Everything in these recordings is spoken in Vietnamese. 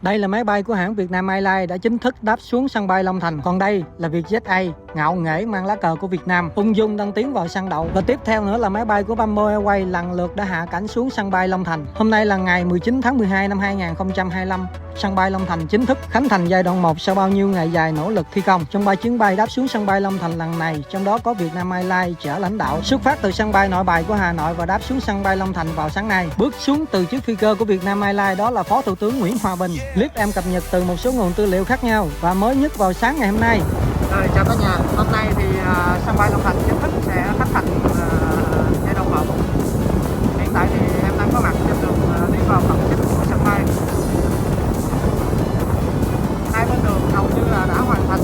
Đây là máy bay của hãng Việt Nam đã chính thức đáp xuống sân bay Long Thành. Còn đây là Vietjet ngạo nghễ mang lá cờ của Việt Nam, ung dung đang tiến vào sân đậu. Và tiếp theo nữa là máy bay của Bamboo Airways lần lượt đã hạ cánh xuống sân bay Long Thành. Hôm nay là ngày 19 tháng 12 năm 2025. Sân bay Long Thành chính thức khánh thành giai đoạn 1 sau bao nhiêu ngày dài nỗ lực thi công. Trong 3 chuyến bay đáp xuống sân bay Long Thành lần này, trong đó có Việt Nam chở lãnh đạo xuất phát từ sân bay Nội Bài của Hà Nội và đáp xuống sân bay Long Thành vào sáng nay. Bước xuống từ chiếc phi cơ của Việt Nam đó là Phó Thủ tướng Nguyễn Hòa Bình. Clip em cập nhật từ một số nguồn tư liệu khác nhau và mới nhất vào sáng ngày hôm nay. Rồi, chào cả nhà. Hôm nay thì sân bay Long Thành chính thức sẽ khánh thành giai đoạn 1. Hiện tại thì em đang có mặt trên đường đi vào phần chính của sân bay. Hai bên đường hầu như là đã hoàn thành,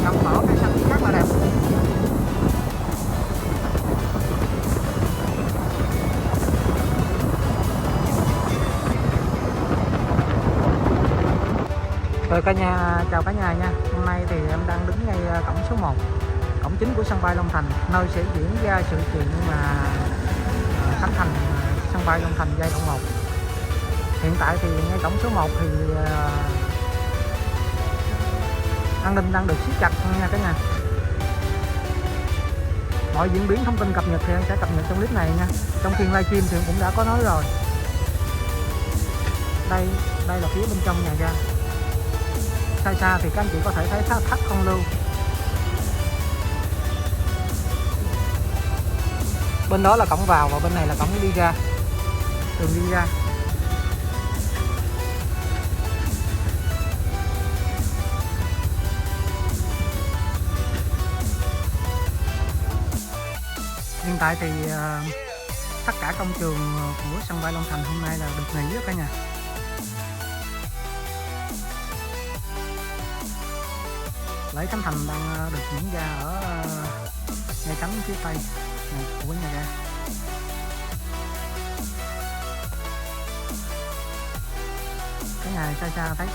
rộng mở cây xanh rất là đẹp. Rồi cả nhà, chào cả nhà nha. Hôm nay thì em đang đứng ngay cổng số 1, cổng chính của sân bay Long Thành, nơi sẽ diễn ra sự kiện mà khánh thành sân bay Long Thành giai đoạn 1. Hiện tại thì ngay cổng số 1 thì an ninh đang được siết chặt nha cả nhà. Mọi diễn biến thông tin cập nhật thì em sẽ cập nhật trong clip này nha. Trong phiên livestream thì em cũng đã có nói rồi. Đây là phía bên trong nhà ga. Xa xa thì các anh chị có thể thấy tháp không lưu. Bên đó là cổng vào và bên này là cổng đi ra, đường đi ra. Hiện tại thì tất cả công trường của sân bay Long Thành hôm nay là được nghỉ cả nhà. Lễ khánh thành đang được diễn ra ở ngay cánh phía tây này của nhà ga. Cái này xa xa thấy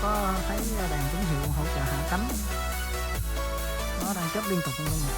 đèn tín hiệu hỗ trợ hạ cánh, nó đang chớp liên tục luôn nha.